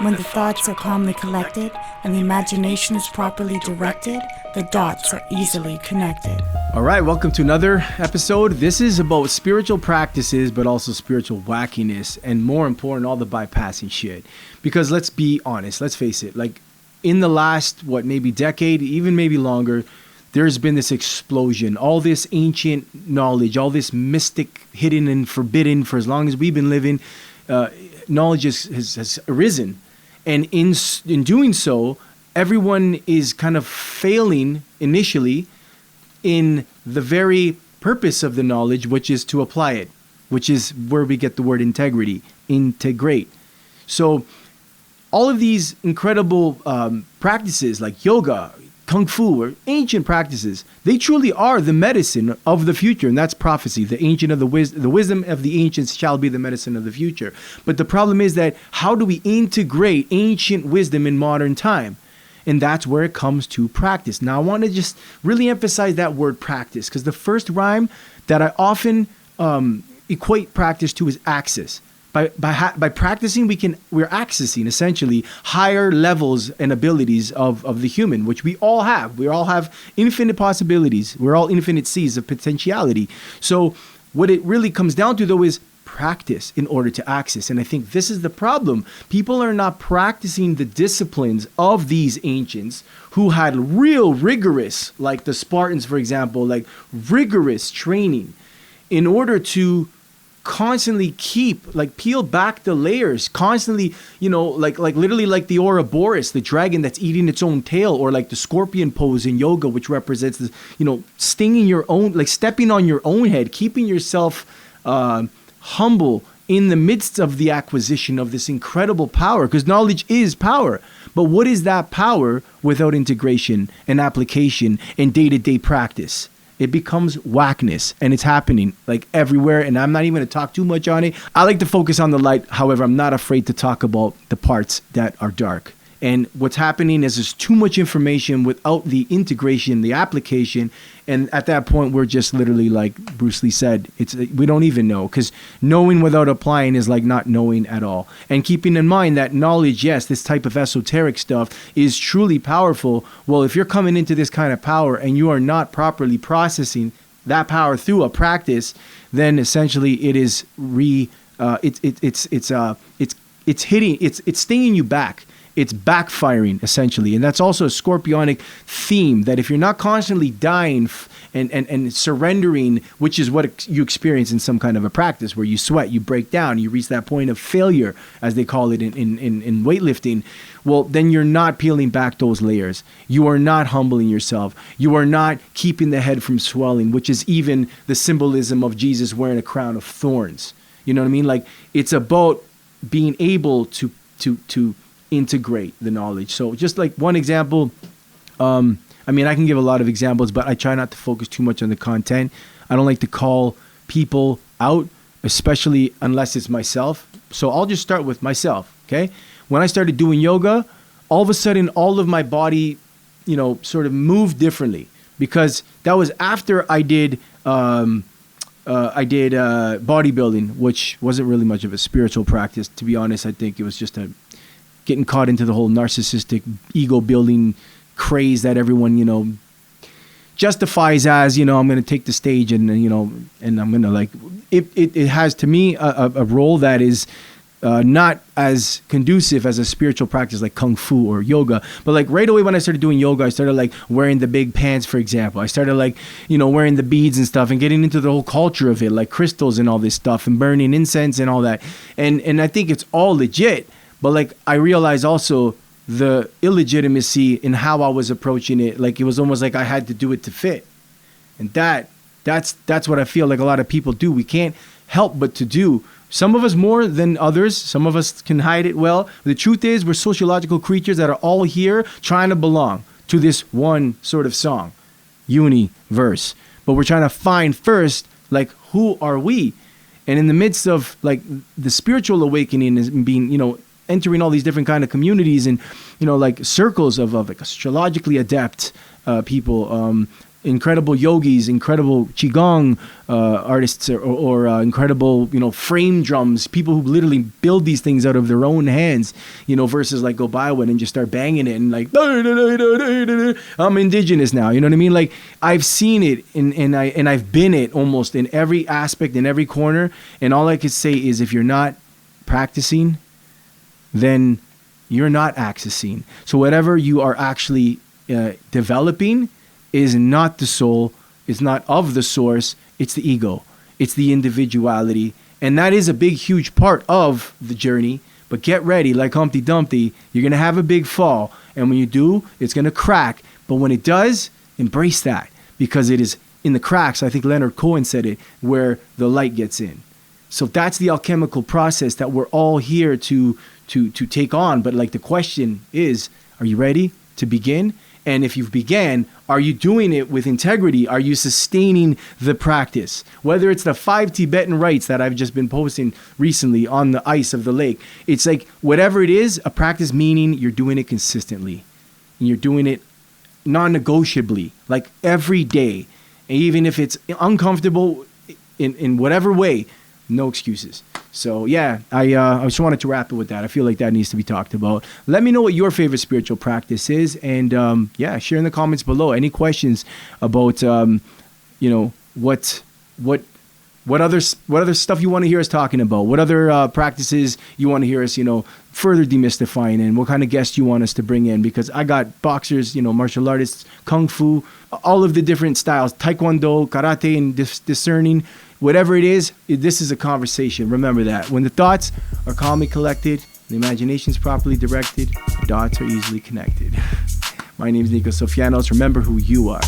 When the thoughts are calmly collected and the imagination is properly directed, the dots are easily connected. All right, welcome to another episode. This is about spiritual practices, but also spiritual wackiness, and more important, all the bypassing shit. Because let's be honest, let's face it, like in the last, maybe decade, even maybe longer, there's been this explosion, all this ancient knowledge, all this mystic, hidden and forbidden for as long as we've been living, knowledge has arisen. And in doing so, everyone is kind of failing initially in the very purpose of the knowledge, which is to apply it, which is where we get the word integrity, integrate. So all of these incredible practices like yoga, kung fu, or ancient practices, they truly are the medicine of the future. And that's prophecy. The ancient of the wisdom of the ancients shall be the medicine of the future. But the problem is that how do we integrate ancient wisdom in modern time? And that's where it comes to practice. Now, I want to just really emphasize that word practice, because the first rhyme that I often equate practice to is access. By practicing, we're accessing essentially higher levels and abilities of the human, which we all have. We all have infinite possibilities. We're all infinite seas of potentiality. So what it really comes down to, though, is practice in order to access. And I think this is the problem. People are not practicing the disciplines of these ancients who had real rigorous, like the Spartans, for example, like rigorous training in order to constantly peel back the layers, constantly, like literally like the Ouroboros, the dragon that's eating its own tail, or like the scorpion pose in yoga, which represents the, stinging your own, like stepping on your own head, keeping yourself humble in the midst of the acquisition of this incredible power, because knowledge is power. But what is that power without integration and application and day-to-day practice? It becomes wackness, and it's happening like everywhere. And I'm not even going to talk too much on it. I like to focus on the light. However, I'm not afraid to talk about the parts that are dark. And what's happening is there's too much information without the integration, the application. And at that point, we're just literally, like Bruce Lee said, we don't even know, because knowing without applying is like not knowing at all. And keeping in mind that knowledge, yes, this type of esoteric stuff is truly powerful. Well, if you're coming into this kind of power and you are not properly processing that power through a practice, then essentially it is it's stinging you back. It's backfiring, essentially. And that's also a scorpionic theme, that if you're not constantly dying and surrendering, which is what you experience in some kind of a practice where you sweat, you break down, you reach that point of failure, as they call it in weightlifting, well, then you're not peeling back those layers. You are not humbling yourself. You are not keeping the head from swelling, which is even the symbolism of Jesus wearing a crown of thorns. You know what I mean? Like, it's about being able to integrate the knowledge. So just like one example, I can give a lot of examples, but I try not to focus too much on the content. I don't like to call people out, especially unless it's myself. So I'll just start with myself, okay? When I started doing yoga, all of a sudden, all of my body, sort of moved differently, because that was after I did bodybuilding, which wasn't really much of a spiritual practice, to be honest. I think it was just getting caught into the whole narcissistic ego building craze that everyone, justifies as, I'm going to take the stage and I'm going to it has to me a role that is not as conducive as a spiritual practice like kung fu or yoga. But like right away when I started doing yoga, I started like wearing the big pants, for example. I started wearing the beads and stuff and getting into the whole culture of it, like crystals and all this stuff and burning incense and all that. And I think it's all legit. But I realized also the illegitimacy in how I was approaching it. Like, it was almost like I had to do it to fit. And that's what I feel like a lot of people do. We can't help but to do. Some of us more than others. Some of us can hide it well. The truth is, we're sociological creatures that are all here trying to belong to this one sort of song, universe. But we're trying to find first, who are we? And in the midst of the spiritual awakening is being, entering all these different kind of communities and, circles of astrologically adept people, incredible yogis, incredible qigong artists, or incredible, frame drums, people who literally build these things out of their own hands, versus like go buy one and just start banging it and like, I'm indigenous now, you know what I mean? Like, I've seen it and I've been it almost in every aspect, in every corner, and all I could say is if you're not practicing, then you're not accessing. So whatever you are actually developing is not the soul, it's not of the source, it's the ego, it's the individuality. And that is a big, huge part of the journey. But get ready, like Humpty Dumpty, you're going to have a big fall. And when you do, it's going to crack. But when it does, embrace that, because it is in the cracks, I think Leonard Cohen said it, where the light gets in. So that's the alchemical process that we're all here to take on. But like the question is, are you ready to begin? And if you've began, are you doing it with integrity? Are you sustaining the practice? Whether it's the 5 Tibetan rites that I've just been posting recently on the ice of the lake. It's like, whatever it is, a practice meaning you're doing it consistently. And you're doing it non-negotiably, like every day. And even if it's uncomfortable in whatever way, no excuses. So yeah, I just wanted to wrap it with that. I feel like that needs to be talked about. Let me know what your favorite spiritual practice is, and share in the comments below any questions about what other stuff you want to hear us talking about, what other practices you want to hear us further demystifying, and what kind of guests you want us to bring in, because I got boxers, martial artists, kung fu, all of the different styles, taekwondo, karate, and discerning. Whatever it is, this is a conversation. Remember that. When the thoughts are calmly collected, the imagination is properly directed, the dots are easily connected. My name is Nico Sofianos. Remember who you are.